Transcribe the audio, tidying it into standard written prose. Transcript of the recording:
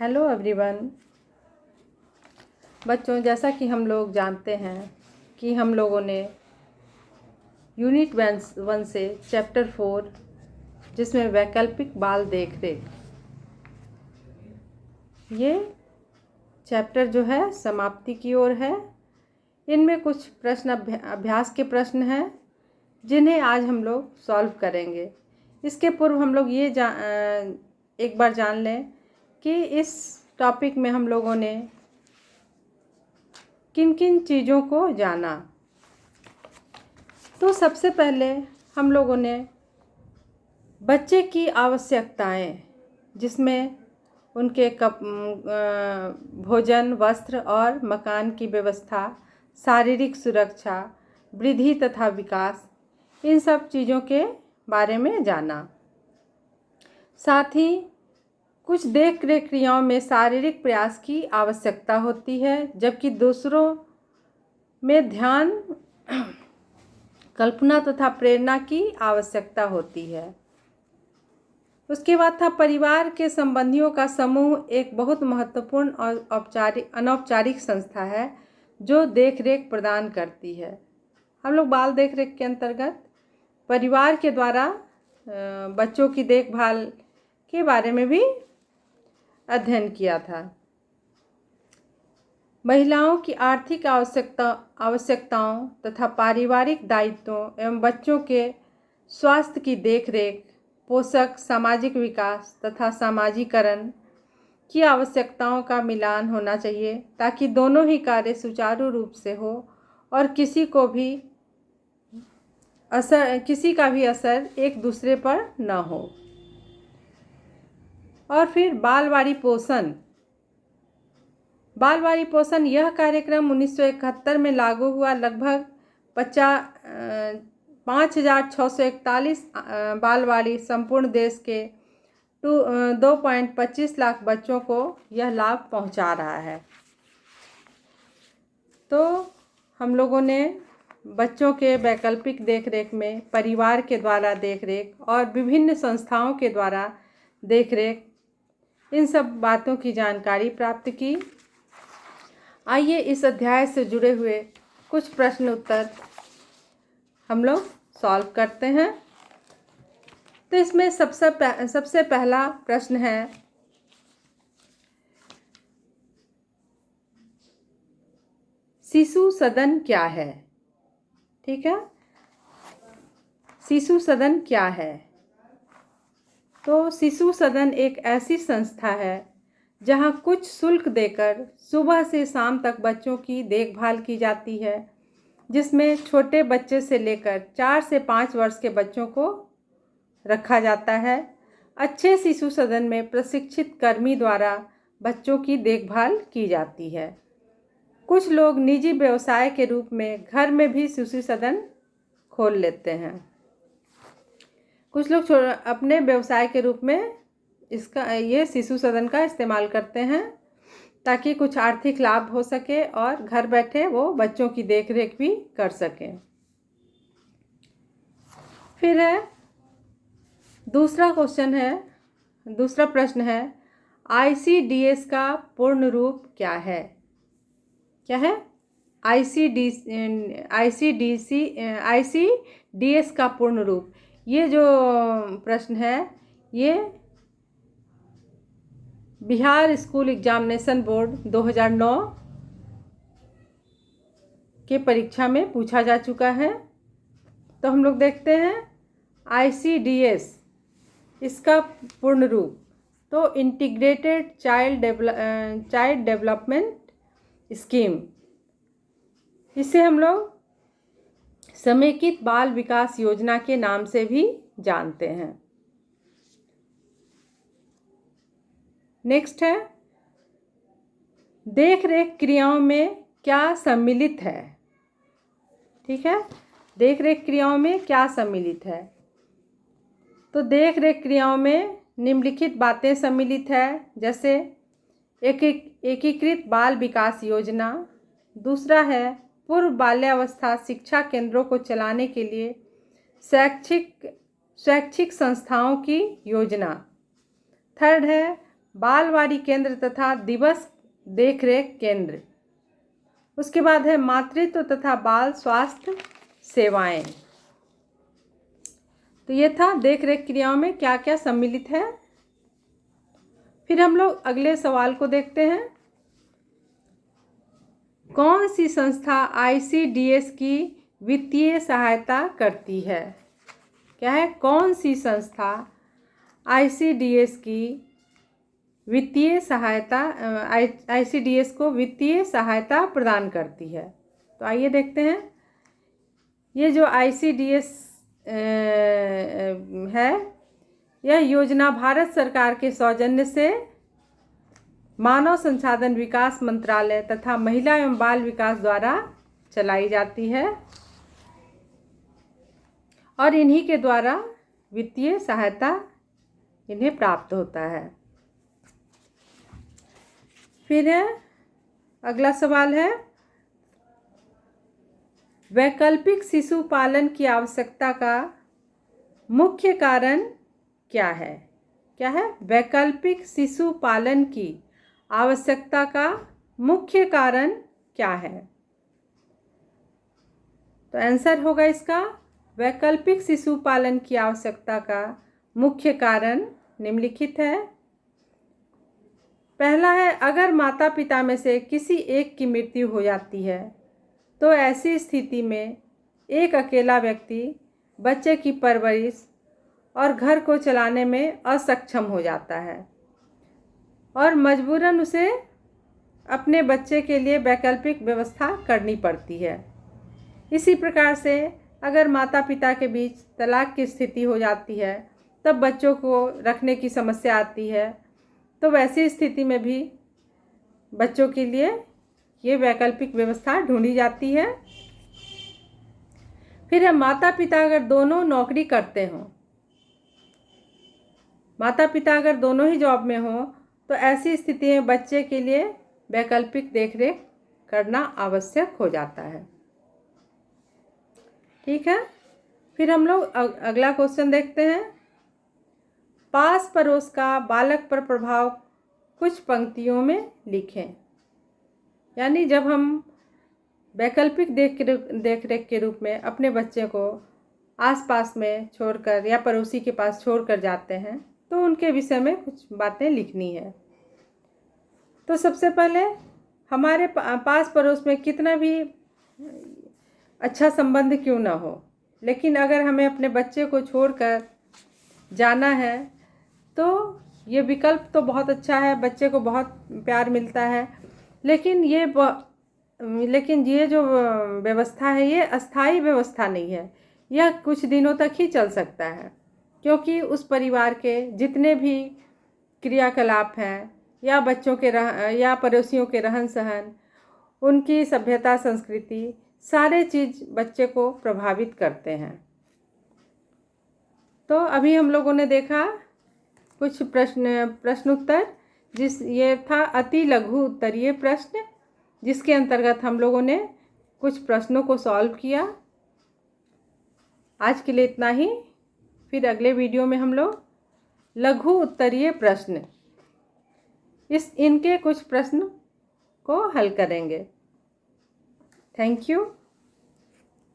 Hello everyone. बच्चों, जैसा कि हम लोग जानते हैं कि हम लोगों ने यूनिट 1 से चैप्टर 4 जिसमें वैकल्पिक बाल देख रेख, ये चैप्टर जो है समाप्ति की ओर है। इनमें कुछ प्रश्न अभ्यास के प्रश्न हैं जिन्हें आज हम लोग सॉल्व करेंगे। इसके पूर्व हम लोग ये एक बार जान लें कि इस टॉपिक में हम लोगों ने किन किन चीज़ों को जाना। तो सबसे पहले हम लोगों ने बच्चे की आवश्यकताएं, जिसमें उनके भोजन, वस्त्र और मकान की व्यवस्था, शारीरिक सुरक्षा, वृद्धि तथा विकास, इन सब चीज़ों के बारे में जाना। साथ ही कुछ देख रेख क्रियाओं में शारीरिक प्रयास की आवश्यकता होती है, जबकि दूसरों में ध्यान, कल्पना तथा प्रेरणा की आवश्यकता होती है। उसके बाद था परिवार के संबंधियों का समूह एक बहुत महत्वपूर्ण और अनौपचारिक संस्था है जो देख रेख प्रदान करती है। हम लोग बाल देख रेख के अंतर्गत परिवार के द्वारा बच्चों की देखभाल के बारे में भी अध्ययन किया था। महिलाओं की आर्थिक आवश्यकताओं तथा पारिवारिक दायित्वों एवं बच्चों के स्वास्थ्य की देखरेख, पोषक, सामाजिक विकास तथा समाजीकरण की आवश्यकताओं का मिलान होना चाहिए ताकि दोनों ही कार्य सुचारू रूप से हो और किसी का भी असर एक दूसरे पर न हो। और फिर बालवाड़ी पोषण यह कार्यक्रम 1971 में लागू हुआ। लगभग 5,641 बालवाड़ी संपूर्ण देश के 2.25 लाख बच्चों को यह लाभ पहुंचा रहा है। तो हम लोगों ने बच्चों के वैकल्पिक देखरेख में परिवार के द्वारा देखरेख और विभिन्न संस्थाओं के द्वारा देखरेख, इन सब बातों की जानकारी प्राप्त की। आइए इस अध्याय से जुड़े हुए कुछ प्रश्न उत्तर हम लोग सॉल्व करते हैं। तो इसमें सबसे पहला प्रश्न है, शिशु सदन क्या है? ठीक है, शिशु सदन क्या है? तो शिशु सदन एक ऐसी संस्था है जहां कुछ शुल्क देकर सुबह से शाम तक बच्चों की देखभाल की जाती है, जिसमें छोटे बच्चे से लेकर 4 से 5 वर्ष के बच्चों को रखा जाता है। अच्छे शिशु सदन में प्रशिक्षित कर्मी द्वारा बच्चों की देखभाल की जाती है। कुछ लोग निजी व्यवसाय के रूप में घर में भी शिशु सदन खोल लेते हैं। कुछ लोग अपने व्यवसाय के रूप में ये शिशु सदन का इस्तेमाल करते हैं ताकि कुछ आर्थिक लाभ हो सके और घर बैठे वो बच्चों की देखरेख भी कर सकें। फिर है दूसरा प्रश्न है, ICDS का पूर्ण रूप क्या है? क्या है? ICDS का पूर्ण रूप। ये जो प्रश्न है ये बिहार स्कूल एग्जामिनेशन बोर्ड 2009 के परीक्षा में पूछा जा चुका है। तो हम लोग देखते हैं ICDS, इसका पूर्ण रूप तो इंटीग्रेटेड चाइल्ड डेवलपमेंट स्कीम, इसे हम लोग समेकित बाल विकास योजना के नाम से भी जानते हैं। नेक्स्ट है, देख रेख क्रियाओं में क्या सम्मिलित है? ठीक है, देख रेख क्रियाओं में क्या सम्मिलित है? तो देख रेख क्रियाओं में निम्नलिखित बातें सम्मिलित है, जैसे एकीकृत बाल विकास योजना। दूसरा है पूर्व बाल्यावस्था शिक्षा केंद्रों को चलाने के लिए शैक्षिक संस्थाओं की योजना। थर्ड है बालवाड़ी केंद्र तथा दिवस देखरेख केंद्र। उसके बाद है मातृत्व तथा बाल स्वास्थ्य सेवाएं। तो ये था देखरेख क्रियाओं में क्या क्या सम्मिलित है। फिर हम लोग अगले सवाल को देखते हैं। कौन सी संस्था ICDS की वित्तीय सहायता करती है? क्या है? कौन सी संस्था ICDS की वित्तीय सहायता ICDS को वित्तीय सहायता प्रदान करती है? तो आइए देखते हैं। ये जो ICDS है, यह योजना भारत सरकार के सौजन्य से मानव संसाधन विकास मंत्रालय तथा महिला एवं बाल विकास द्वारा चलाई जाती है और इन्हीं के द्वारा वित्तीय सहायता इन्हें प्राप्त होता है। फिर है अगला सवाल है, वैकल्पिक शिशु पालन की आवश्यकता का मुख्य कारण क्या है? क्या है? वैकल्पिक शिशु पालन की आवश्यकता का मुख्य कारण क्या है? तो आंसर होगा इसका, वैकल्पिक शिशु पालन की आवश्यकता का मुख्य कारण निम्नलिखित है। पहला है, अगर माता पिता में से किसी एक की मृत्यु हो जाती है तो ऐसी स्थिति में एक अकेला व्यक्ति बच्चे की परवरिश और घर को चलाने में असक्षम हो जाता है और मजबूरन उसे अपने बच्चे के लिए वैकल्पिक व्यवस्था करनी पड़ती है। इसी प्रकार से अगर माता पिता के बीच तलाक की स्थिति हो जाती है, तब बच्चों को रखने की समस्या आती है, तो वैसी स्थिति में भी बच्चों के लिए ये वैकल्पिक व्यवस्था ढूंढी जाती है। फिर है, माता पिता अगर दोनों नौकरी करते हों, माता पिता अगर दोनों ही जॉब में हों, तो ऐसी स्थिति में बच्चे के लिए वैकल्पिक देखरेख करना आवश्यक हो जाता है। ठीक है। फिर हम लोग अगला क्वेश्चन देखते हैं। पास पड़ोस का बालक पर प्रभाव कुछ पंक्तियों में लिखें। यानी जब हम वैकल्पिक देखरेख के रूप में अपने बच्चे को आसपास में छोड़कर या पड़ोसी के पास छोड़कर जाते हैं, तो उनके विषय में कुछ बातें लिखनी है। तो सबसे पहले, हमारे पास पड़ोस में कितना भी अच्छा संबंध क्यों ना हो, लेकिन अगर हमें अपने बच्चे को छोड़कर जाना है तो ये विकल्प तो बहुत अच्छा है, बच्चे को बहुत प्यार मिलता है, लेकिन ये जो व्यवस्था है ये अस्थाई व्यवस्था नहीं है। यह कुछ दिनों तक ही चल सकता है, क्योंकि उस परिवार के जितने भी क्रियाकलाप हैं या बच्चों के या पड़ोसियों के रहन सहन, उनकी सभ्यता संस्कृति, सारे चीज़ बच्चे को प्रभावित करते हैं। तो अभी हम लोगों ने देखा कुछ प्रश्नोत्तर, ये था अति लघु उत्तरीय प्रश्न, जिसके अंतर्गत हम लोगों ने कुछ प्रश्नों को सॉल्व किया। आज के लिए इतना ही। फिर अगले वीडियो में हम लोग लघु उत्तरीय प्रश्न इनके कुछ प्रश्न को हल करेंगे। Thank you.